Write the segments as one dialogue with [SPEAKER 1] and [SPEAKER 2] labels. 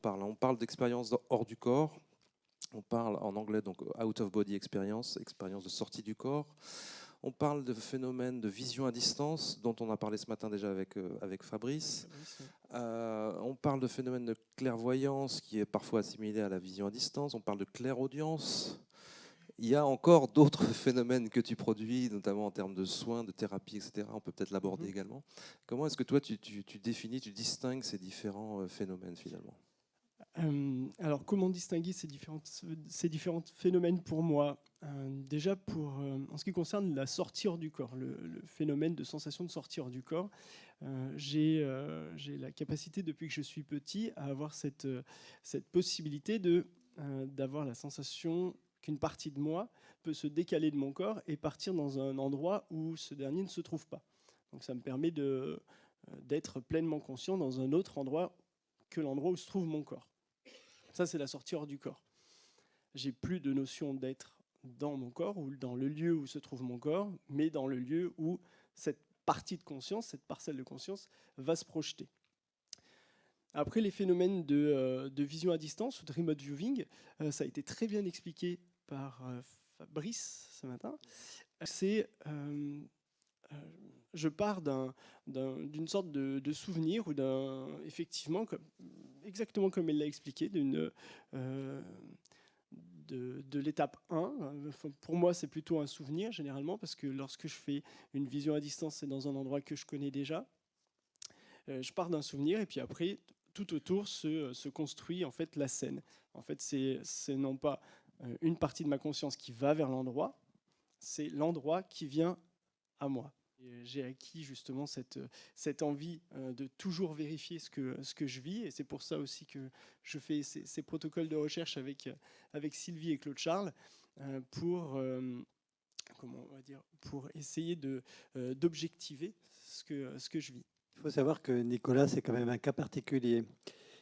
[SPEAKER 1] On parle d'expérience hors du corps. On parle en anglais donc out of body experience, expérience de sortie du corps. On parle de phénomènes de vision à distance, dont on a parlé ce matin déjà avec Fabrice. On parle de phénomènes de clairvoyance, qui est parfois assimilé à la vision à distance. On parle de clairaudience. Il y a encore d'autres phénomènes que tu produis, notamment en termes de soins, de thérapie, etc. On peut peut-être l'aborder également. Comment est-ce que toi, tu définis, tu distingues ces différents phénomènes finalement?
[SPEAKER 2] Alors, comment distinguer ces différents phénomènes pour moi? Déjà, en ce qui concerne la sortir du corps, le phénomène de sensation de sortir du corps, j'ai la capacité, depuis que je suis petit, à avoir cette possibilité d'avoir la sensation qu'une partie de moi peut se décaler de mon corps et partir dans un endroit où ce dernier ne se trouve pas. Donc ça me permet d'être pleinement conscient dans un autre endroit que l'endroit où se trouve mon corps. Ça, c'est la sortie hors du corps. J'ai plus de notion d'être dans mon corps ou dans le lieu où se trouve mon corps, mais dans le lieu où cette partie de conscience, cette parcelle de conscience va se projeter. Après, les phénomènes de vision à distance ou de remote viewing, ça a été très bien expliqué par Fabrice ce matin. C'est je pars d'une sorte de souvenir ou effectivement, exactement comme elle l'a expliqué, de l'étape 1. Pour moi, c'est plutôt un souvenir généralement, parce que lorsque je fais une vision à distance, c'est dans un endroit que je connais déjà. Je pars d'un souvenir et puis après, tout autour se construit en fait la scène. En fait, c'est non pas une partie de ma conscience qui va vers l'endroit, c'est l'endroit qui vient à moi. J'ai acquis justement cette envie de toujours vérifier ce que je vis, et c'est pour ça aussi que je fais ces protocoles de recherche avec Sylvie et Claude Charles comment on va dire, pour essayer d'objectiver ce que je vis.
[SPEAKER 3] Il faut savoir que Nicolas, c'est quand même un cas particulier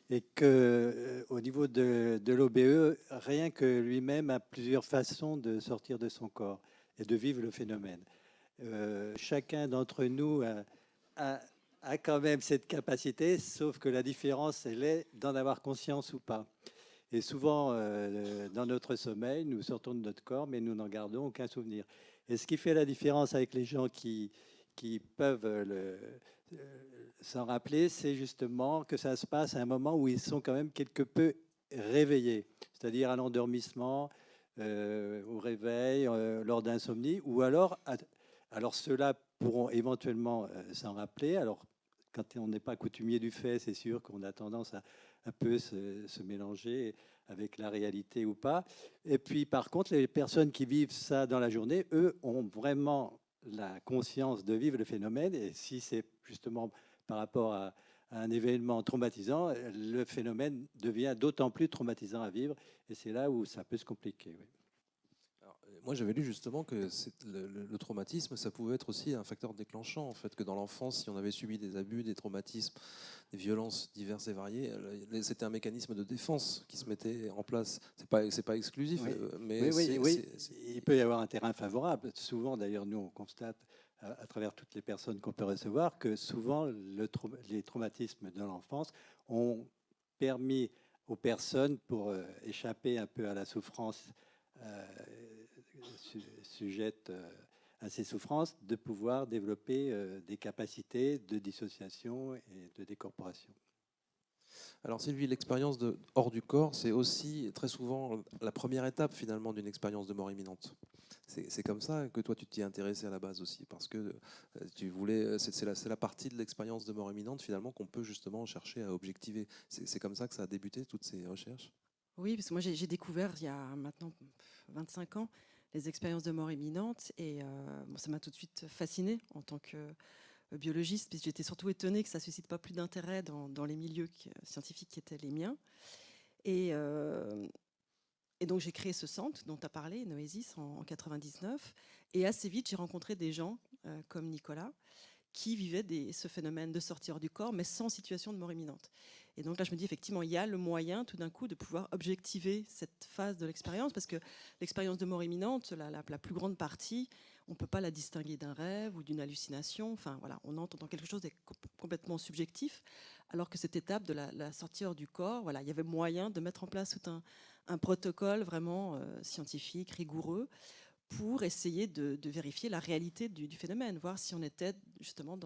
[SPEAKER 3] et qu'au niveau de l'OBE, rien que lui-même a plusieurs façons de sortir de son corps et de vivre le phénomène. Chacun d'entre nous a quand même cette capacité, sauf que la différence, elle est d'en avoir conscience ou pas. Et souvent, dans notre sommeil, nous sortons de notre corps, mais nous n'en gardons aucun souvenir. Et ce qui fait la différence avec les gens qui peuvent s'en rappeler, c'est justement que ça se passe à un moment où ils sont quand même quelque peu réveillés, c'est-à-dire à l'endormissement, au réveil, lors d'insomnie, ou alors ceux-là pourront éventuellement s'en rappeler. Alors, quand on n'est pas coutumier du fait, c'est sûr qu'on a tendance à un peu se mélanger avec la réalité ou pas. Et puis, par contre, les personnes qui vivent ça dans la journée, eux, ont vraiment la conscience de vivre le phénomène. Et si c'est justement par rapport à un événement traumatisant, le phénomène devient d'autant plus traumatisant à vivre. Et c'est là où ça peut se compliquer. Oui.
[SPEAKER 1] Alors, moi, j'avais lu justement que le traumatisme, ça pouvait être aussi un facteur déclenchant, en fait, que dans l'enfance, si on avait subi des abus, des traumatismes, des violences diverses et variées, c'était un mécanisme de défense qui se mettait en place. C'est pas exclusif,
[SPEAKER 3] Oui.
[SPEAKER 1] mais
[SPEAKER 3] oui. Il peut y avoir un terrain favorable. Souvent, d'ailleurs, nous, on constate à travers toutes les personnes qu'on peut recevoir que souvent, les traumatismes de l'enfance ont permis aux personnes, pour échapper un peu à la souffrance sujette à ces souffrances, de pouvoir développer des capacités de dissociation et de décorporation.
[SPEAKER 1] Alors Sylvie, l'expérience de hors du corps, c'est aussi très souvent la première étape finalement d'une expérience de mort imminente. C'est comme ça que toi tu t'y es intéressé à la base aussi, parce que tu voulais, c'est la partie de l'expérience de mort imminente finalement qu'on peut justement chercher à objectiver. C'est comme ça que ça a débuté, toutes ces recherches?
[SPEAKER 4] Oui, parce que moi j'ai découvert il y a maintenant 25 ans les expériences de mort imminente, et ça m'a tout de suite fascinée en tant que biologiste, puisque j'étais surtout étonnée que ça ne suscite pas plus d'intérêt dans les milieux scientifiques qui étaient les miens. Et donc j'ai créé ce centre dont tu as parlé, Noésis, en 99. Et assez vite, j'ai rencontré des gens comme Nicolas qui vivaient ce phénomène de sortie hors du corps, mais sans situation de mort imminente. Et donc là, je me dis effectivement, il y a le moyen tout d'un coup de pouvoir objectiver cette phase de l'expérience, parce que l'expérience de mort imminente, la plus grande partie, on ne peut pas la distinguer d'un rêve ou d'une hallucination. Enfin, voilà, on entre dans quelque chose de complètement subjectif, alors que cette étape de la sortie hors du corps, voilà, il y avait moyen de mettre en place tout un protocole vraiment scientifique, rigoureux, pour essayer de vérifier la réalité du phénomène, voir si on était justement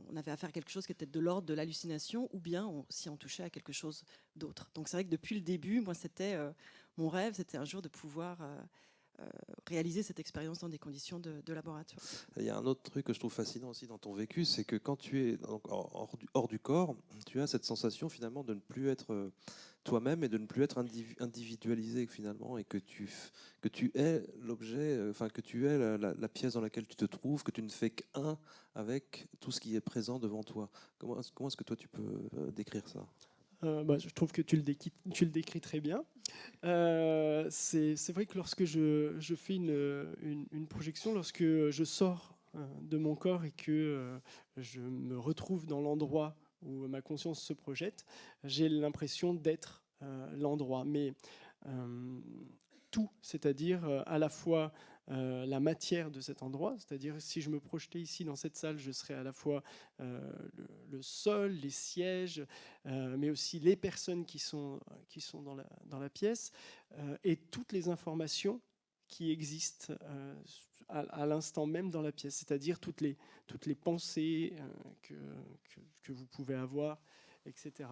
[SPEAKER 4] on avait affaire à quelque chose qui était de l'ordre de l'hallucination, ou bien si on touchait à quelque chose d'autre. Donc c'est vrai que depuis le début, moi, c'était mon rêve, c'était un jour de pouvoir réaliser cette expérience dans des conditions de laboratoire.
[SPEAKER 1] Il y a un autre truc que je trouve fascinant aussi dans ton vécu, c'est que quand tu es donc hors du corps, tu as cette sensation finalement de ne plus être toi-même et de ne plus être individualisé finalement, et que tu es l'objet, enfin que tu es la pièce dans laquelle tu te trouves, que tu ne fais qu'un avec tout ce qui est présent devant toi. Comment est-ce que toi tu peux décrire ça?
[SPEAKER 2] Je trouve que tu le décris très bien. C'est vrai que lorsque je fais une projection, lorsque je sors de mon corps et que je me retrouve dans l'endroit où ma conscience se projette, j'ai l'impression d'être l'endroit. Mais tout, c'est-à-dire à la fois la matière de cet endroit, c'est-à-dire si je me projetais ici dans cette salle, je serais à la fois le sol, les sièges, mais aussi les personnes qui sont dans la pièce, et toutes les informations qui existent à l'instant même dans la pièce, c'est-à-dire toutes les pensées que vous pouvez avoir, etc.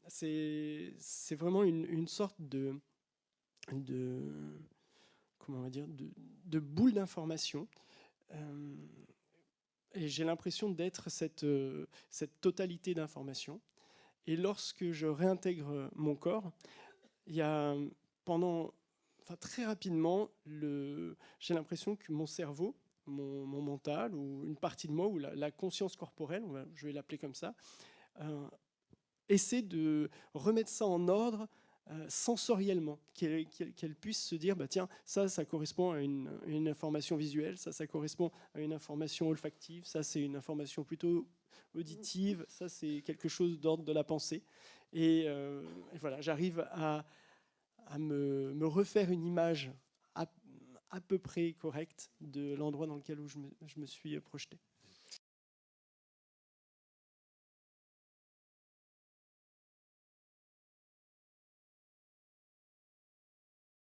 [SPEAKER 2] C'est vraiment une sorte comment on va dire, de boule d'information. Et j'ai l'impression d'être cette totalité d'information. Et lorsque je réintègre mon corps, il y a très rapidement, j'ai l'impression que mon cerveau, mon mental, ou une partie de moi, ou la conscience corporelle, je vais l'appeler comme ça, essaie de remettre ça en ordre sensoriellement, qu'elle puisse se dire, tiens, ça correspond à une information visuelle, ça correspond à une information olfactive, ça c'est une information plutôt auditive, ça c'est quelque chose d'ordre de la pensée. Et voilà, j'arrive à me refaire une image à peu près correcte de l'endroit dans lequel je me suis projeté.